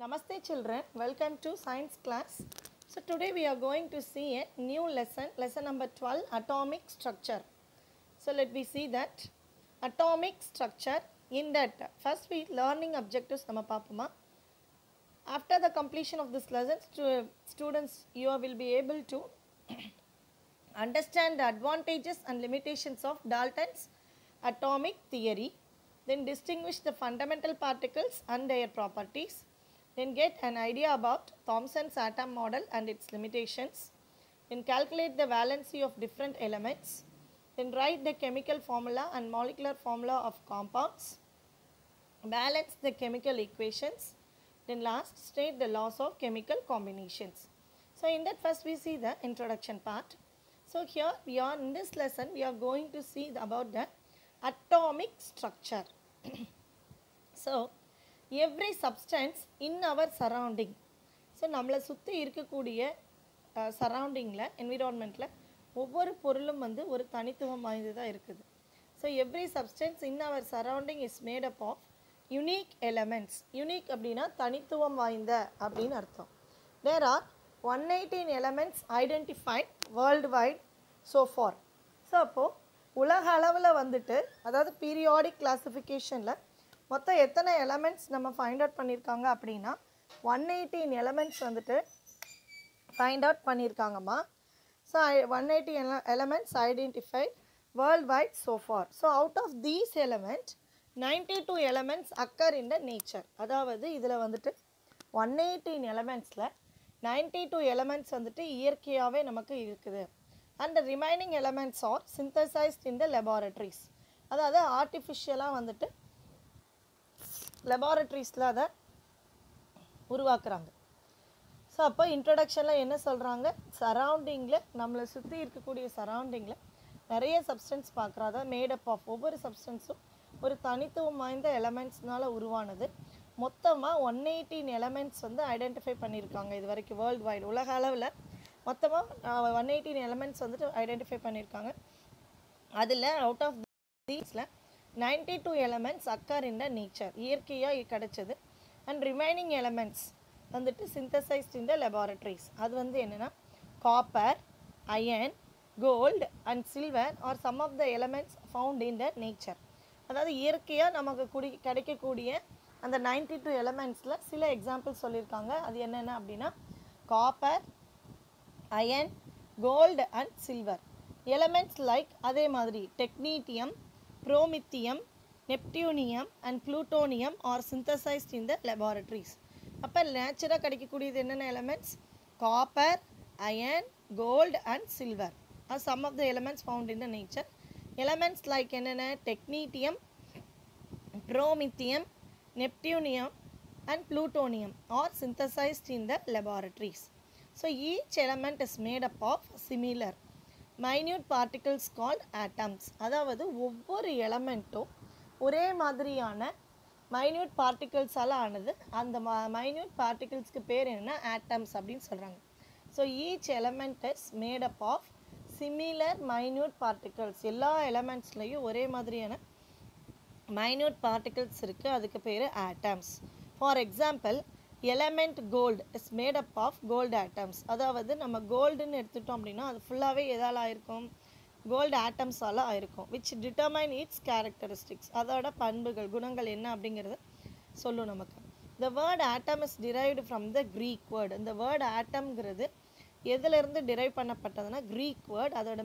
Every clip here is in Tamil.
Namaste children, welcome to science class. So today we are going to see a new lesson number 12, atomic structure. So let me see that atomic structure. In that first we learning objectives nama paapuma. After the completion of this lesson, students you will be able to understand the advantages and limitations of Dalton's atomic theory, then distinguish the fundamental particles and their properties, then get an idea about Thomson's atom model and its limitations, then calculate the valency of different elements, then write the chemical formula and molecular formula of compounds, balance the chemical equations, then last state the laws of chemical combinations. So in that first we see the introduction part. So here we are in this lesson we are going to see about the atomic structure. So every substance in our surrounding, so நம்மளை சுற்றி இருக்கக்கூடிய சரௌண்டிங்கில் என்விரான்மெண்ட்டில் ஒவ்வொரு பொருளும் வந்து ஒரு தனித்துவம் வாய்ந்ததாக இருக்குது. So every substance in our surrounding is made up of unique elements. Unique அப்படின்னா தனித்துவம் வாய்ந்த அப்படின்னு அர்த்தம். There are 118 elements identified world wide so far. So அப்போது உலக அளவில் வந்துட்டு அதாவது பீரியாடிக் கிளாஸிஃபிகேஷனில் மொத்தம் எத்தனை எலமெண்ட்ஸ் நம்ம ஃபைண்ட் அவுட் பண்ணியிருக்காங்க அப்படின்னா 118 எலமெண்ட்ஸ் வந்துட்டு ஃபைண்ட் அவுட் பண்ணியிருக்காங்கம்மா. So 118 elements identified world wide so far. So out of these element 92 elements occur in the nature. அதாவது இதில் வந்துட்டு 118 எலமெண்ட்ஸில் 92 எலமெண்ட்ஸ் வந்துட்டு இயற்கையாகவே நமக்கு இருக்குது. And the remaining elements R synthesized in the laboratories. அதாவது ஆர்டிஃபிஷியலாக வந்துட்டு லெபார்ட்ரிஸில் அதை உருவாக்குறாங்க. ஸோ அப்போ இன்ட்ரடக்ஷனில் என்ன சொல்கிறாங்க, சரௌண்டிங்கில் நம்மளை சுற்றி இருக்கக்கூடிய சரௌண்டிங்கில் நிறைய சப்ஸ்டன்ஸ் பார்க்குறோம். அதாவது மேடப் ஆஃப் ஒவ்வொரு சப்ஸ்டன்ஸும் ஒரு தனித்துவம் வாய்ந்த எலமெண்ட்ஸ்னால் உருவானது. மொத்தமாக 118 எலமெண்ட்ஸ் வந்து ஐடென்டிஃபை பண்ணியிருக்காங்க இது வரைக்கும் வேர்ல்டு வைடு. உலக அளவில் மொத்தமாக 118 எலமெண்ட்ஸ் வந்துட்டு ஐடென்டிஃபை பண்ணியிருக்காங்க. அதில் அவுட் ஆஃப் தீஸில் 92 elements occur in the nature, இயற்கையாக கிடைச்சது. அண்ட் ரிமைனிங் எலமெண்ட்ஸ் வந்துட்டு சிந்தசைஸ்ட் இன் த லெபார்ட்ரிஸ். அது வந்து என்னென்னா copper, iron, gold and silver are some of the elements found in the nature. அதாவது இயற்கையாக நமக்கு கிடைக்கக்கூடிய அந்த 92 எலமெண்ட்ஸில் சில எக்ஸாம்பிள் சொல்லியிருக்காங்க. அது என்னென்ன அப்படின்னா copper, iron, gold and silver. Elements like அதே மாதிரி technetium, promethium, neptunium and plutonium are synthesized in the laboratories. அப்போ நேச்சராக கிடைக்கக்கூடியது என்னென்ன elements copper, iron, gold and silver are some of the elements found in the nature. Elements like என்னென்ன technetium, promethium, neptunium and plutonium are synthesized in the laboratories. So each element is made up of similar minute particles called atoms. அதாவது ஒவ்வொரு எலமெண்ட்டும் ஒரே மாதிரியான மைன்யூட் பார்ட்டிகல்ஸால் ஆனது. அந்த மைன்யூட் பார்ட்டிகல்ஸ்க்கு பேர் என்னென்னா ஆட்டம்ஸ் அப்படின்னு சொல்கிறாங்க. So each element is made up of similar minute particles. எல்லா எலமெண்ட்ஸ்லேயும் ஒரே மாதிரியான மைன்யூட் பார்ட்டிகல்ஸ் இருக்குது, அதுக்கு பேர் atoms. For example element gold is made up of gold atoms. அதாவது நம்ம கோல்டுன்னு எடுத்துட்டோம் அப்படின்னா அது ஃபுல்லாகவே எதால் ஆயிருக்கும், கோல்டு ஆட்டம்ஸால் ஆயிருக்கும். விச் டிட்டர்மைன் இட்ஸ் கேரக்டரிஸ்டிக்ஸ், அதோட பண்புகள் குணங்கள் என்ன அப்படிங்கிறது சொல்லும் நமக்கு. The word atom is derived from the Greek word. இந்த வேர்டு ஆட்டம்ங்கிறது எதுலேருந்து டிரைவ் பண்ணப்பட்டதுன்னா க்ரீக் வேர்ட். அதோட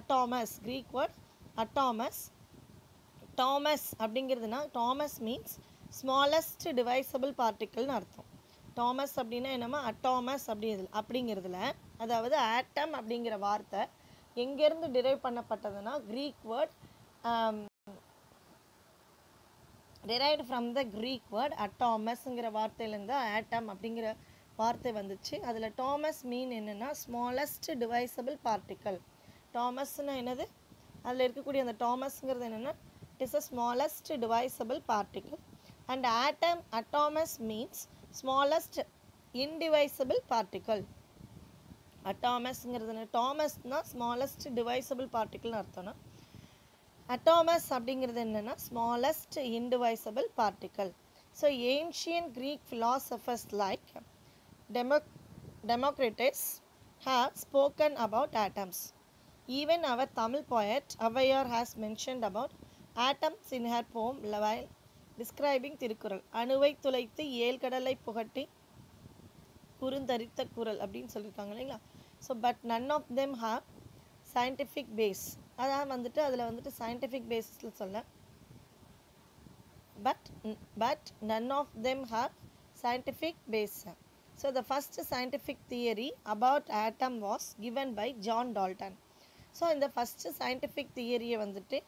atomos, Greek word atomos. Tomos அப்படிங்கிறதுனா டாமஸ் மீன்ஸ் ஸ்மாலஸ்ட் டிவைசபிள் பார்ட்டிக்கல்னு அர்த்தம். டாமஸ் அப்படின்னா என்னமா அட்டாமஸ் அப்படிங்கிறதுல அதாவது ஆட்டம் அப்படிங்கிற வார்த்தை எங்கேருந்து டிரைவ் பண்ணப்பட்டதுன்னா Greek word derived from the Greek word அட்டாமஸ்ங்கிற வார்த்தையிலேருந்து ஆட்டம் அப்படிங்கிற வார்த்தை வந்துச்சு. அதில் டாமஸ் மீன் என்னென்னா ஸ்மாலஸ்ட் டிவைசபிள் பார்ட்டிக்கல். டாமஸ்னா என்னது, அதில் இருக்கக்கூடிய அந்த டாமஸ்ங்கிறது என்னென்னா it is a smallest divisible particle. And atomos means smallest indivisible particle. Atomosங்கிறது டாமஸ்னா ஸ்மாலஸ்ட் டிவைசபிள் பார்ட்டிக்கல்னு அர்த்தம்னா அட்டாமஸ் அப்படிங்கிறது என்னென்னா smallest indivisible particle. So ancient Greek philosophers like Democritus have spoken about atoms. Even our Tamil poet Avvaiyar has mentioned about atoms in her poem while describing Tirukkural. அணுவை துளைத்து ஏழ்கடலை புகட்டி குறுந்தரித்த குரல் அப்படின்னு சொல்லியிருக்காங்க இல்லைங்களா. So but none of them have scientific base. அதான் வந்துட்டு அதில் வந்துட்டு சயின்டிஃபிக் பேஸில் சொல்ல but none of them have scientific base. So the first scientific theory about atom was given by John Dalton. So இந்த ஃபஸ்ட்டு சயின்டிஃபிக் தியரியை வந்துட்டு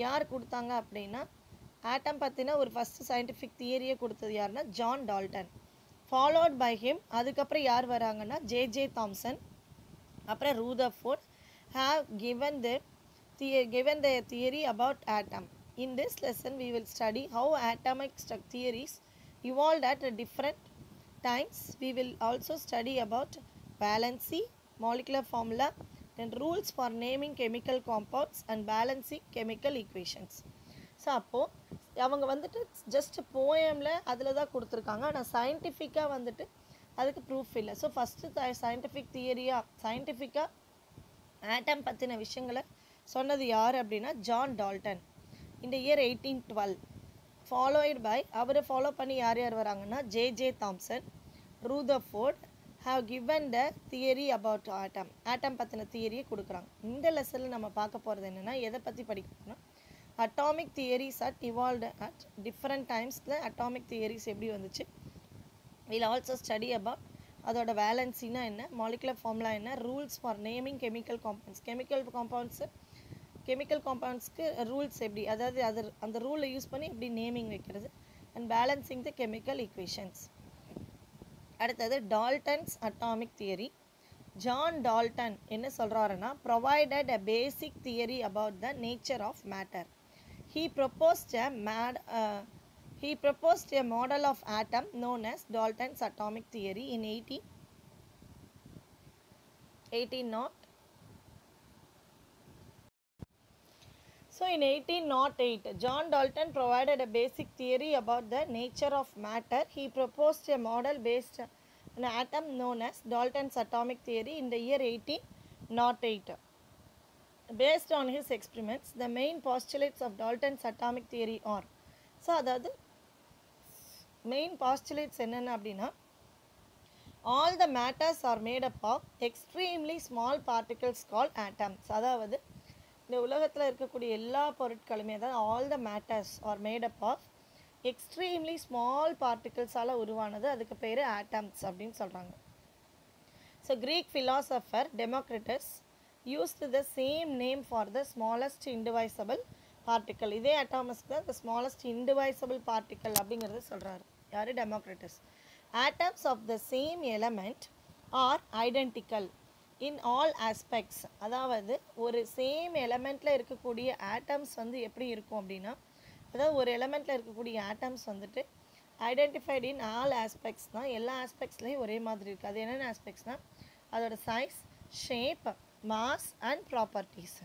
யார் கொடுத்தாங்க அப்படின்னா, ஆட்டம் பற்றின ஒரு ஃபஸ்ட்டு சயின்டிஃபிக் தியரியை கொடுத்தது யாருன்னா John Dalton. Followed by him அதுக்கப்புறம் யார் வராங்கன்னா ஜே தாம்சன், அப்புறம் Rutherford have given the theory about atom. In this lesson we will study how atomic theories evolved at different times. We will also study about valency, molecular formula, and rules for naming chemical compounds and balancing chemical equations. So அப்போது அவங்க வந்துட்டு ஜஸ்ட் போயமில் அதில் தான் கொடுத்துருக்காங்க, ஆனால் சயின்டிஃபிக்காக வந்துட்டு அதுக்கு ப்ரூஃப் இல்லை. ஸோ ஃபஸ்ட்டு சயின்டிஃபிக்காக ஆட்டம் பற்றின விஷயங்களை சொன்னது யார் அப்படின்னா John Dalton in the year 1812. followed by அவரை ஃபாலோ பண்ணி யார் யார் வராங்கன்னா J Thomson, Rutherford have given the theory about atom. Atom பற்றின தியரியை கொடுக்குறாங்க. இந்த லெசனில் நம்ம பார்க்க போகிறது என்னென்னா, எதை பற்றி படிக்கணும்னா atomic theories at evolved at different டைம்ஸில் அட்டாமிக் தியரிஸ் எப்படி வந்துச்சு. வில் ஆல்சோ ஸ்டடி அபவுட் அதோட வேலன்சினா என்ன, மாலிகுலர் ஃபார்முலா என்ன, rules for naming chemical compounds. Chemical காம்பவுண்ட்ஸ்க்கு ரூல்ஸ் எப்படி, அதாவது அந்த ரூலை யூஸ் பண்ணி எப்படி நேமிங் வைக்கிறது, and balancing the chemical equations. அடுத்தது Dalton's atomic theory. John Dalton என்ன சொல்கிறாருன்னா, provided a basic theory about the nature of matter. He proposed a model of atom known as Dalton's atomic theory in 1808. So in 1808, John Dalton provided a basic theory about the nature of matter. He proposed a model based on an atom known as Dalton's atomic theory in the year 1808. Based on his experiments, the main postulates of Dalton's atomic theory are, so அதாவது main postulates என்னென்ன அப்படின்னா, all the matters are made up of extremely small particles called atoms. அதாவது இந்த உலகத்தில் இருக்கக்கூடிய எல்லா பொருட்களுமே, அதாவது all the matters are made up of extremely small பார்ட்டிகிள்ஸால் உருவானது, அதுக்கு பேர் ஆட்டம்ஸ் அப்படின்னு சொல்கிறாங்க. So Greek philosopher Democritus used the same name for the smallest indivisible particle. இதே அட்டாமஸ்க்கு தான் the smallest indivisible particle அப்படிங்கிறது சொல்கிறாரு யார், Democritus. atoms of the same element are identical in all aspects. அதாவது ஒரு சேம் எலமெண்ட்டில் இருக்கக்கூடிய ஆட்டம்ஸ் வந்து எப்படி இருக்கும் அப்படின்னா, அதாவது ஒரு எலமெண்ட்டில் இருக்கக்கூடிய ஆட்டம்ஸ் வந்துட்டு ஐடென்டிஃபைட் இன் ஆல் ஆஸ்பெக்ட்ஸ் தான், எல்லா ஆஸ்பெக்ட்ஸ்லேயும் ஒரே மாதிரி இருக்குது. அது என்னென்ன ஆஸ்பெக்ட்ஸ்னால் அதோட size, shape, mass and properties.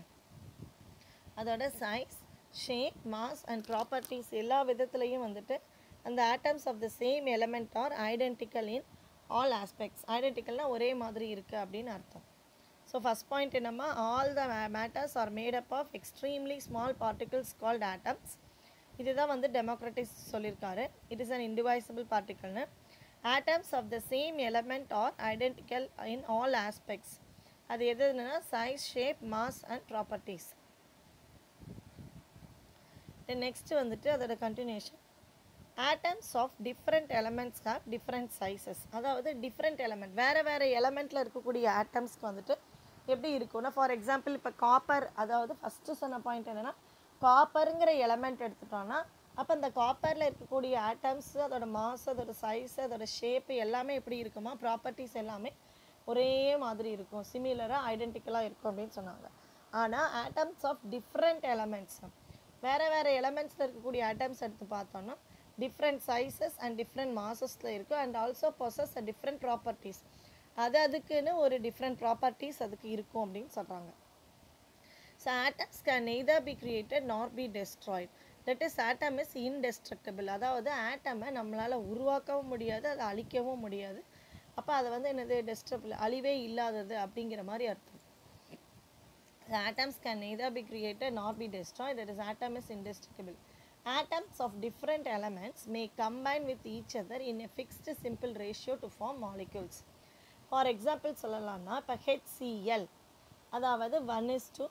அதோட size, shape, mass and properties எல்லா விதத்துலேயும் வந்துட்டு அந்த atoms of the same element are identical in all aspects. ஐடென்டிக்கல்னால் ஒரே மாதிரி இருக்குது அப்படின்னு அர்த்தம். ஸோ ஃபஸ்ட் பாயிண்ட் என்னம்மா, all the matters are made up of extremely small particles called atoms. இதுதான் வந்து டெமோக்ரட்டிஸ் சொல்லியிருக்காரு. இட் இஸ் அன் இன்டிவைசிபிள் பார்ட்டிகல்னு. Atoms of the same element are identical in all aspects. அது எதுன்னா size, shape, mass and properties. Next வந்துட்டு அதோட continuation. atoms of different elements have different sizes. அதாவது டிஃப்ரெண்ட் எலமெண்ட், வேறு எலமெண்ட்டில் இருக்கக்கூடிய ஆட்டம்ஸ்க்கு வந்துட்டு எப்படி இருக்கும்னா, ஃபார் எக்ஸாம்பிள் இப்போ காப்பர், அதாவது ஃபஸ்ட்டு சொன்ன பாயிண்ட் என்னென்னா, காப்பருங்கிற எலமெண்ட் எடுத்துட்டோன்னா அப்போ அந்த காப்பரில் இருக்கக்கூடிய ஆட்டம்ஸு, அதோட மாஸ், அதோட சைஸு, அதோட ஷேப்பு எல்லாமே எப்படி இருக்குமா, ப்ராப்பர்ட்டிஸ் எல்லாமே ஒரே மாதிரி இருக்கும், சிமிலராக ஐடென்டிக்கலாக இருக்கும் அப்படின்னு சொன்னாங்க. ஆனால் ஆட்டம்ஸ் ஆஃப் டிஃப்ரெண்ட் எலமெண்ட்ஸ், வேறு எலமெண்ட்ஸில் இருக்கக்கூடிய ஆட்டம்ஸ் எடுத்து பார்த்தோன்னா டிஃப்ரெண்ட் சைஸஸ் அண்ட் டிஃப்ரெண்ட் மாசஸில் இருக்குது and also possess a different properties. அதுக்குன்னு ஒரு டிஃப்ரெண்ட் ப்ராப்பர்ட்டிஸ் அதுக்கு இருக்கும் அப்படின்னு சொல்கிறாங்க. So atoms can neither be created nor be destroyed. That is atom is indestructible. அதாவது ஆட்டமை நம்மளால் உருவாக்கவும் முடியாது, அதை அழிக்கவும் முடியாது. அப்போ அதை வந்து என்னது டெஸ்ட்ரபிள், அழிவே இல்லாதது அப்படிங்கிற மாதிரி அர்த்தம். The atoms can neither be created nor be destroyed, that is atom is indestructible. Atoms of different elements may combine with each other in a fixed simple ratio to form molecules. For example சொல்லலாம்னா இப்போ HCl அதாவது 1:,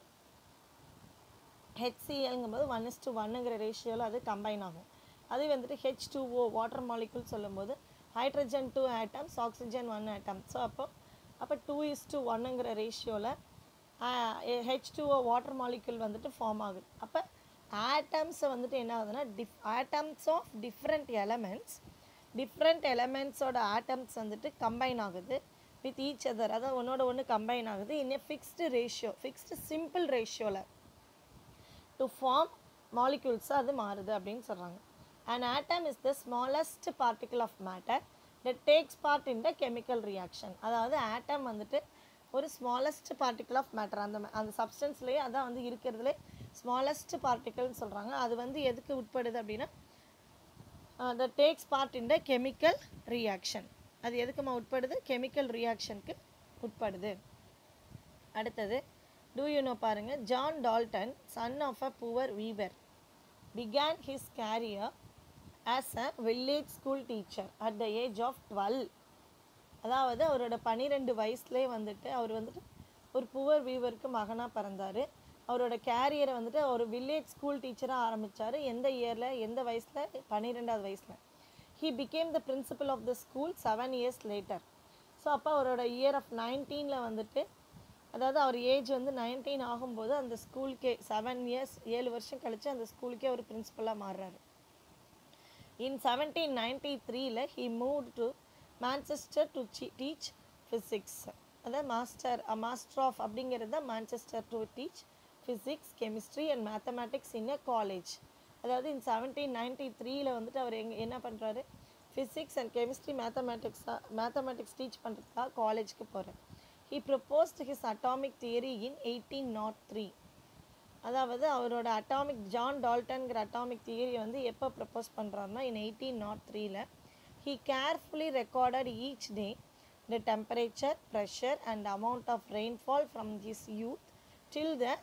HClங்கும்போது 1:1ங்கிற ரேஷியோவில் அது கம்பைன் ஆகும். அதே வந்துட்டு H2O வாட்டர் மாலிகுல் சொல்லும்போது ஹைட்ரஜன் 2 ஆட்டம்ஸ், ஆக்சிஜன் 1 ஆட்டம். ஸோ அப்போ 2:1ங்கிற ரேஷியோவில் H2O வாட்டர் மாலிகுல் வந்துட்டு ஃபார்ம் ஆகுது. அப்போ ஆட்டம்ஸை வந்துட்டு என்ன ஆகுதுன்னா ஆட்டம்ஸ் ஆஃப் டிஃப்ரெண்ட் எலமெண்ட்ஸோட ஆட்டம்ஸ் வந்துட்டு கம்பைன் ஆகுது வித் ஈச் அதர், அதாவது ஒன்றோட ஒன்று கம்பைன் ஆகுது in a fixed ratio, fixed simple ரேஷியோவில் டு ஃபார்ம் மாலிகுல்ஸாக அது மாறுது அப்படின்னு சொல்கிறாங்க. An atom is the smallest particle of matter that takes part in the chemical reaction. அதாவது ஆட்டம் வந்துட்டு ஒரு ஸ்மாலஸ்ட் பார்ட்டிக்கல் ஆஃப் மேட்டர், அந்த சப்ஸ்டன்ஸ்லேயே அதான் வந்து இருக்கிறதுலே ஸ்மாலஸ்ட் பார்ட்டிக்கல்னு சொல்கிறாங்க. அது வந்து எதுக்கு உட்படுது அப்படின்னா that takes part in the chemical reaction. அது எதுக்குமா உட்படுது? கெமிக்கல் ரியாக்ஷனுக்கு உட்படுது. அடுத்தது do you know பாருங்க, John Dalton son of a poor weaver began his career as a village school teacher at the age of 12. அதாவது அவரோட 12 வயசுலேயே வந்துட்டு அவர் வந்துட்டு ஒரு புவர் வீவருக்கு மகனாக பிறந்தார். அவரோட கேரியரை வந்துட்டு ஒரு வில்லேஜ் ஸ்கூல் டீச்சராக ஆரம்பித்தார். எந்த இயரில், எந்த வயசில்? 12வது வயசில். He became the principal of the school 7 years later. So அப்போ அவரோட இயர் ஆஃப் 19ல் வந்துட்டு, அதாவது அவர் ஏஜ் வந்து 19 ஆகும்போது அந்த ஸ்கூலுக்கே 7 years 7 வருஷம் கழித்து அந்த ஸ்கூலுக்கே அவர் பிரின்சிபலாக மாறுறாரு. In 1793 he moved to Manchester to teach physics. அதாவது மாஸ்டர் ஆஃப் அப்படிங்கிறது தான் Manchester to teach physics, chemistry and mathematics in a college. அதாவது in 1793 வந்துட்டு அவர் என்ன பண்ணுறாரு? Physics and chemistry mathematics teach பண்ணுறதுக்காக காலேஜுக்கு போகிறார். He proposed his atomic theory in 1803. அதாவது அவரோட ஜான் டால்டன்கிற அட்டாமிக் தியரி வந்து எப்போ ப்ரப்போஸ் பண்ணுறாருன்னா in 1803. He carefully recorded each day the temperature, pressure and amount of rainfall from his youth till the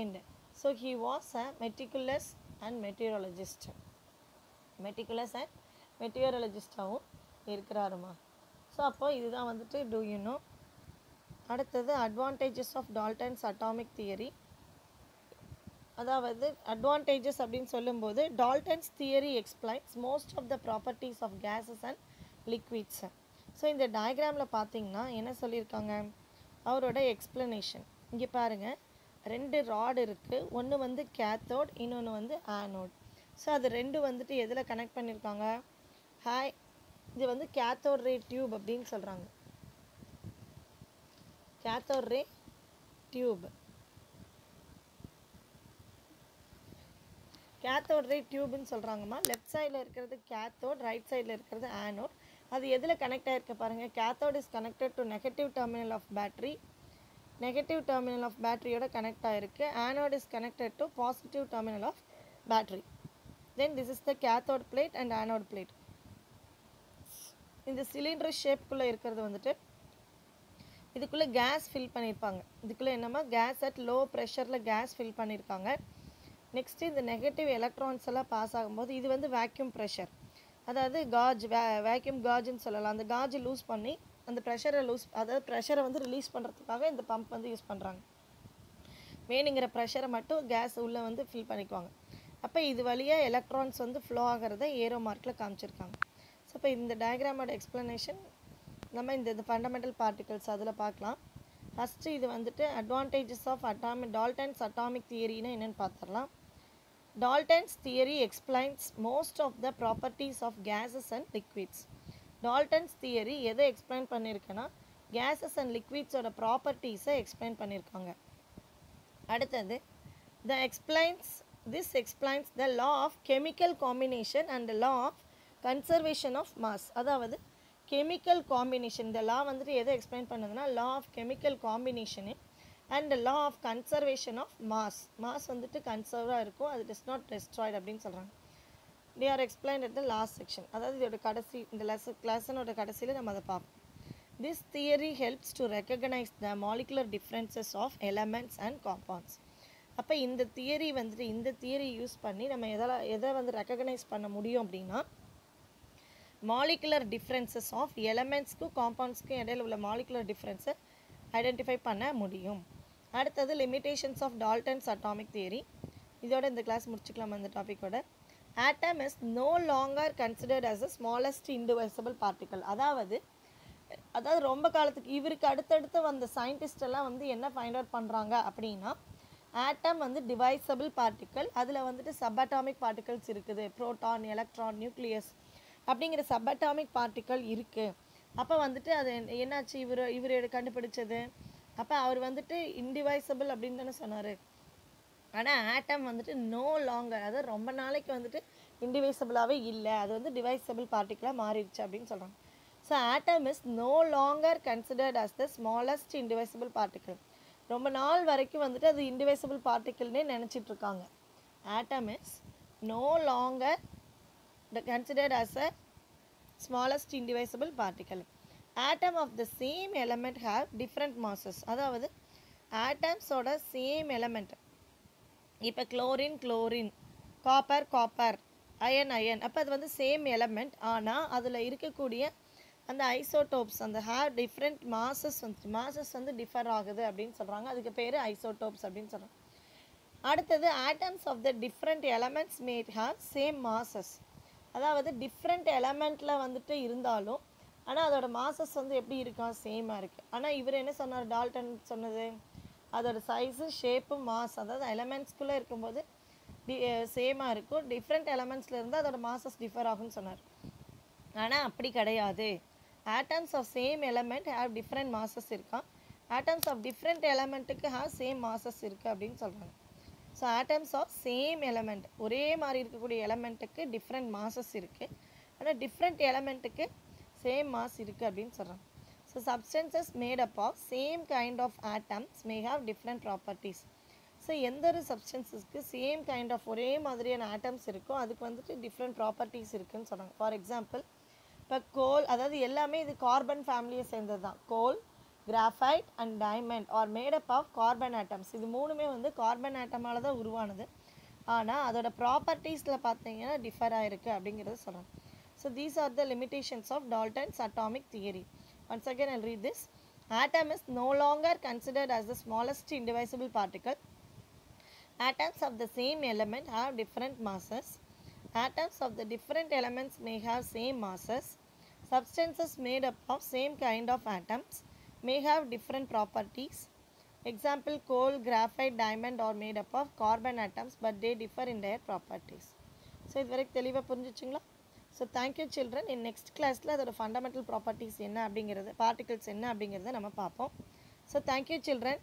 end. So he was a meticulous and meteorologist-ஆகவும் இருக்கிறாருமா. ஸோ அப்போ இதுதான் வந்துட்டு do you know. அடுத்தது advantages of Dalton's atomic theory. அதாவது அட்வான்டேஜஸ் அப்படின்னு சொல்லும்போது Dalton's theory explains most of the properties of gases and liquids. So இந்த டயக்ராமில் பார்த்தீங்கன்னா என்ன சொல்லியிருக்காங்க, அவரோட எக்ஸ்ப்ளனேஷன். இங்கே பாருங்கள், 2 ராட் இருக்குது, ஒன்று வந்து கேத்தோட், இன்னொன்று வந்து ஆனோட். ஸோ அது 2 வந்துட்டு எதில் கனெக்ட் பண்ணியிருக்காங்க? இது வந்து கேத்தோட் ரே டியூப் அப்படின்னு சொல்கிறாங்க. Cathode ray tube, cathode ray டியூப்னு சொல்கிறாங்கம்மா. லெஃப்ட் சைடில் இருக்கிறது கேத்தோட், ரைட் சைடில் இருக்கிறது ஆனோட். அது எதில் கனெக்ட் ஆகிருக்கு பாருங்கள். Cathode is connected to negative terminal of battery, negative terminal of பேட்டரியோட கனெக்ட் ஆகிருக்கு. Anode is connected to positive terminal of battery. Then this is the cathode plate and anode plate. இந்த சிலிண்டர் ஷேப்புக்குள்ளே இருக்கிறது வந்துட்டு இதுக்குள்ளே கேஸ் ஃபில் பண்ணியிருப்பாங்க. இதுக்குள்ளே என்னம்மா கேஸ் அட் லோ ப்ரெஷரில் கேஸ் ஃபில் பண்ணியிருக்காங்க. நெக்ஸ்ட்டு இந்த நெகட்டிவ் எலக்ட்ரான்ஸ் எல்லாம் பாஸ் ஆகும்போது இது வந்து வேக்யூம் ப்ரெஷர், அதாவது காஜ், வேக்யூம் காஜுன்னு சொல்லலாம். அந்த காஜ் லூஸ் பண்ணி அந்த ப்ரெஷரை வந்து ரிலீஸ் பண்ணுறதுக்காக இந்த பம்ப் வந்து யூஸ் பண்ணுறாங்க. வேணுங்கிற ப்ரெஷரை மட்டும் கேஸ் உள்ளே வந்து ஃபில் பண்ணிக்குவாங்க. அப்போ இது வழியாக எலக்ட்ரான்ஸ் வந்து ஃப்ளோ ஆகிறத ஏரோ மார்க்கில் காமிச்சிருக்காங்க. ஸோ இப்போ இந்த டயக்ராமோட எக்ஸ்ப்ளனேஷன் நம்ம இந்த ஃபண்டமெண்டல் பார்ட்டிகல்ஸ் அதில் பார்க்கலாம். ஃபஸ்ட்டு இது வந்துட்டு அட்வான்டேஜஸ் ஆஃப் டால்டன்ஸ் அட்டாமிக் தியரின்னு என்னென்னு பார்த்துடலாம். Dalton's theory explains most of the properties of gases and liquids. Dalton's theory எதை எக்ஸ்பிளைன் பண்ணியிருக்குன்னா gases and liquids ஓட ப்ராப்பர்ட்டிஸை எக்ஸ்பிளைன் பண்ணியிருக்காங்க. அடுத்தது this explains the law of chemical combination and the law of conservation of mass. அதாவது கெமிக்கல் காம்பினேஷன், இந்த லா வந்துட்டு எதை எக்ஸ்பிளைன் பண்ணுதுன்னா law of chemical combination and law of conservation of mass. mass வந்துட்டு கன்சர்வாக இருக்கும், அது does not destroyed அப்படின்னு சொல்கிறாங்க. they are explained at the last section. அதாவது இதோட கடைசி இந்த கிளாஸனோட கடைசியில் நம்ம அதை பார்ப்போம். this theory helps to recognize the molecular differences of elements and compounds. அப்போ இந்த தியரி வந்துட்டு இந்த தியரி யூஸ் பண்ணி நம்ம எதை வந்து ரெக்கக்னைஸ் பண்ண முடியும் அப்படின்னா மாலிகுலர் டிஃப்ரென்சஸ் ஆஃப் எலமெண்ட்ஸ்க்கும் காம்பவுண்ட்ஸ்க்கும் இடையில உள்ள மாலிகுலர் டிஃப்ரென்ஸை ஐடென்டிஃபை பண்ண முடியும். அடுத்தது limitations of Dalton's atomic theory. இதோட இந்த கிளாஸ் முடிச்சுக்கலாம் அந்த டாப்பிக்கோட. Atom is no longer considered as a smallest indivisible particle. அதாவது ரொம்ப காலத்துக்கு இவருக்கு அடுத்தடுத்து வந்த சயின்டிஸ்ட் எல்லாம் வந்து என்ன ஃபைண்ட் அவுட் பண்ணுறாங்க அப்படின்னா ஆட்டம் வந்து டிவைசபிள் பார்ட்டிக்கல், அதில் வந்துட்டு சப்அட்டாமிக் பார்ட்டிகல்ஸ் இருக்குது, புரோட்டான், எலக்ட்ரான், நியூக்ளியஸ் அப்படிங்கிற சப்அட்டாமிக் பார்ட்டிக்கல் இருக்குது. அப்போ வந்துட்டு அது என்னாச்சு, இவர் கண்டுபிடிச்சது. அப்போ அவர் வந்துட்டு இன்டிவைசபிள் அப்படின்னு தானே சொன்னார். ஆனால் ஆட்டம் வந்துட்டு நோ லாங்கர், அதாவது ரொம்ப நாளைக்கு வந்துட்டு இன்டிவைசபிளாகவே இல்லை, அது வந்து டிவைசபிள் பார்ட்டிக்கலாக மாறிடுச்சு அப்படின்னு சொல்கிறாங்க. So atom is no longer considered as the smallest indivisible particle. ரொம்ப நாள் வரைக்கும் வந்துட்டு அது இன்டிவைசபிள் பார்ட்டிக்கல்னே நினச்சிட்ருக்காங்க. Atom is no longer considered as a smallest indivisible particle. Atom of the same element have different masses. அதாவது ஆட்டம்ஸோட சேம் எலமெண்ட், இப்போ குளோரின், காப்பர், அயன், அப்போ அது வந்து சேம் எலமெண்ட். ஆனால் அதில் இருக்கக்கூடிய அந்த ஐசோடோப்ஸ் அந்த ஹேவ் டிஃப்ரெண்ட் மாசஸ் வந்து டிஃபர் ஆகுது அப்படின்னு சொல்கிறாங்க. அதுக்கு பேர் ஐசோடோப்ஸ் அப்படின்னு சொல்கிறாங்க. அடுத்தது atoms of the different elements may have same masses. அதாவது டிஃப்ரெண்ட் எலமெண்ட்டில் வந்துட்டு இருந்தாலும் ஆனால் அதோட மாசஸ் வந்து எப்படி இருக்கா, சேமாக இருக்குது. ஆனால் இவர் என்ன சொன்னார், டால்டன் சொன்னது அதோட சைஸு, ஷேப்பு, மாஸ், அதாவது எலமெண்ட்ஸ்குள்ளே இருக்கும்போது சேமாக இருக்கும், டிஃப்ரெண்ட் எலமெண்ட்ஸில் இருந்தால் அதோட மாசஸ் டிஃபர் ஆகும்னு சொன்னார். ஆனால் அப்படி கிடையாது. Atoms of same element have different masses இருக்கா, ஆட்டம்ஸ் ஆஃப் டிஃப்ரெண்ட் எலமெண்ட்டுக்கு ஹேவ் சேம் மாசஸ் இருக்குது அப்படின்னு சொல்கிறாங்க. So atoms of same element, ஒரே மாதிரி இருக்கக்கூடிய எலமெண்ட்டுக்கு டிஃப்ரெண்ட் மாசஸ் இருக்குது, ஆனால் டிஃப்ரெண்ட் எலமெண்ட்டுக்கு சேம் மாஸ் இருக்குது அப்படின்னு சொல்கிறாங்க. So substances made up of same kind of atoms may have different properties. So எந்த ஒரு சப்ஸ்டன்ஸஸ்க்கு சேம் கைண்ட் ஆஃப் ஒரே மாதிரியான ஆட்டம்ஸ் இருக்கோ அதுக்கு வந்துட்டு டிஃப்ரெண்ட் ப்ராப்பர்ட்டிஸ் இருக்குதுன்னு சொன்னாங்க. ஃபார் எக்ஸாம்பிள் இப்போ கோல், அதாவது எல்லாமே இது கார்பன் ஃபேமிலியை சேர்ந்தது தான். Coal, graphite and diamond are made up of carbon atoms. இது மூணுமே வந்து கார்பன் ஆட்டமால் தான் உருவானது. ஆனால் அதோட ப்ராப்பர்ட்டிஸில் பார்த்தீங்கன்னா டிஃபர் ஆகிருக்கு அப்படிங்கிறத சொல்கிறாங்க. So these are the limitations of Dalton's atomic theory. Once again I'll read this. Atom is no longer considered as the smallest indivisible particle. Atoms of the same element have different masses. Atoms of the different elements may have same masses. Substances made up of same kind of atoms may have different properties. Example, coal, graphite, diamond are made up of carbon atoms but they differ in their properties. So இது வரைக்கும் தெளிவாக புரிஞ்சிச்சிங்களா? So thank you children. In next கிளாஸில் அதோட ஃபண்டமெண்டல் ப்ராப்பர்ட்டிஸ் என்ன அப்படிங்கிறது, பார்ட்டிகல்ஸ் என்ன அப்படிங்கிறத நம்ம பார்ப்போம். So thank you children.